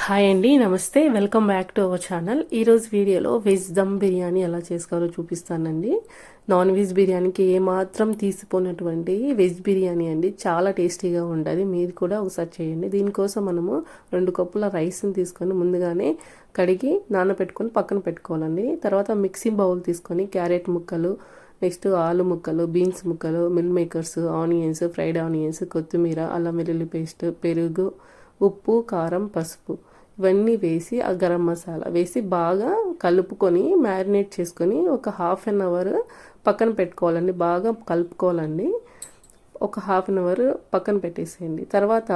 Hi అండి, నమస్తే. Welcome back to our channel. ఈరోజు వీడియోలో వెజ్ దమ్ బిర్యానీ ఎలా చేసుకోవాలో చూపిస్తానండి. నాన్ వెజ్ బిర్యానీకి ఏమాత్రం తీసిపోయినటువంటి వెజ్ బిర్యానీ అండి, చాలా టేస్టీగా ఉంటుంది. మీరు కూడా ఒకసారి చేయండి. దీనికోసం మనము 2 కప్పుల రైస్ని తీసుకొని ముందుగానే కడిగి నానబెట్టుకొని పక్కన పెట్టుకోవాలండి. తర్వాత మిక్సీ బౌల్ తీసుకొని క్యారెట్ ముక్కలు, నెక్స్ట్ ఆలు ముక్కలు, బీన్స్ ముక్కలు, mill makers, onions, fried onions, కొత్తిమీర, అల్లం వెల్లుల్లి పేస్ట్, పెరుగు, ఉప్పు, కారం, పసుపు ఇవన్నీ వేసి ఆ గరం మసాలా వేసి బాగా కలుపుకొని మ్యారినేట్ చేసుకొని ఒక హాఫ్ అన్ అవర్ పక్కన పెట్టుకోవాలండి. బాగా కలుపుకోవాలండి. ఒక హాఫ్ అన్ అవర్ పక్కన పెట్టేసేయండి. తర్వాత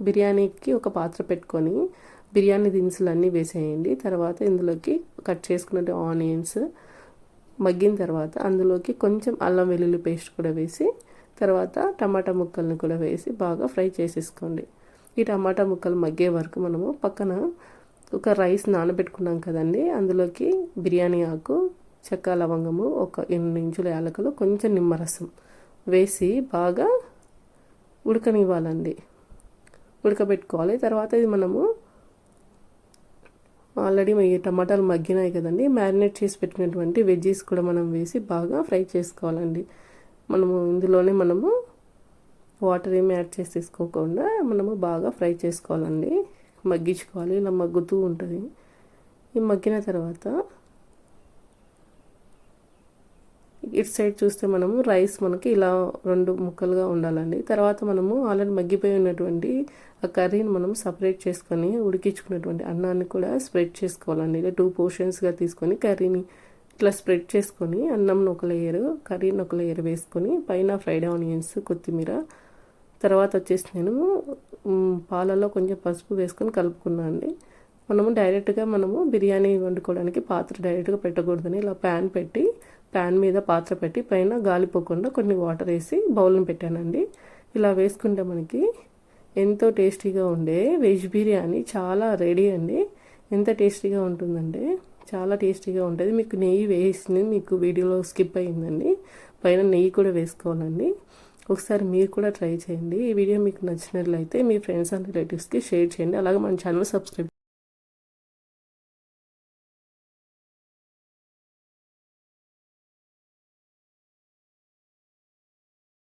బిర్యానీకి ఒక పాత్ర పెట్టుకొని బిర్యానీ దినుసులు అన్నీ వేసేయండి. తర్వాత ఇందులోకి కట్ చేసుకున్న ఆనియన్స్ మగ్గిన తర్వాత అందులోకి కొంచెం అల్లం వెల్లుల్లి పేస్ట్ కూడా వేసి తర్వాత టమాటా ముక్కల్ని కూడా వేసి బాగా ఫ్రై చేసేసుకోండి. ఈ టమాటా ముక్కలు మగ్గే వరకు మనము పక్కన ఒక రైస్ నానబెట్టుకున్నాం కదండి, అందులోకి బిర్యానీ ఆకు, చెక్క, లవంగము, ఒక 8 ఇంచుల యాలకులు, కొంచెం నిమ్మరసం వేసి బాగా ఉడకనివ్వాలండి. ఉడకబెట్టుకోవాలి. తర్వాత ఇది మనము ఆల్రెడీ ఈ టమాటాలు మగ్గినాయి కదండి, మ్యారినేట్ చేసి పెట్టినటువంటి వెజ్జీస్ కూడా మనం వేసి బాగా ఫ్రై చేసుకోవాలండి. ఇందులోనే మనము వాటర్ ఏమి యాడ్ చేసి తీసుకోకుండా మనము బాగా ఫ్రై చేసుకోవాలండి, మగ్గించుకోవాలి. ఇలా మగ్గుతూ ఉంటుంది. ఈ మగ్గిన తర్వాత ఇటు సైడ్ చూస్తే మనము రైస్ మనకి ఇలా 2 ముక్కలుగా ఉండాలండి. తర్వాత మనము ఆల్రెడీ మగ్గిపోయి ఉన్నటువంటి ఆ కర్రీని మనం సపరేట్ చేసుకొని ఉడికించుకున్నటువంటి అన్నాన్ని కూడా స్ప్రెడ్ చేసుకోవాలండి. ఇలా 2 పోర్షన్స్గా తీసుకొని కర్రీని ఇట్లా స్ప్రెడ్ చేసుకొని అన్నం ఒక లేయర్, కర్రీని ఒక లేయర్ వేసుకొని పైన ఫ్రైడ్ ఆనియన్స్, కొత్తిమీర, తర్వాత వచ్చేసి నేను పాలలో కొంచెం పసుపు వేసుకొని కలుపుకున్నాను అండి. డైరెక్ట్గా బిర్యానీ వండుకోవడానికి పాత్ర డైరెక్ట్గా పెట్టకూడదని ఇలా ప్యాన్ మీద పాత్ర పెట్టి పైన గాలిపోకుండా కొన్ని వాటర్ వేసి బౌల్ని పెట్టానండి. ఇలా వేసుకుంటే మనకి ఎంతో టేస్టీగా ఉండే వెజ్ బిర్యానీ చాలా రెడీ అండి. ఎంత టేస్టీగా ఉంటుందంటే చాలా టేస్టీగా ఉంటుంది. మీకు నెయ్యి వేసింది మీకు వీడియోలో స్కిప్ అయ్యిందండి. పైన నెయ్యి కూడా వేసుకోవాలండి. ఒకసారి మీరు కూడా ట్రై చేయండి. ఈ వీడియో మీకు నచ్చినట్లయితే మీ ఫ్రెండ్స్ అండ్ రిలేటివ్స్కి షేర్ చేయండి. అలాగే మన ఛానల్ సబ్స్క్రైబ్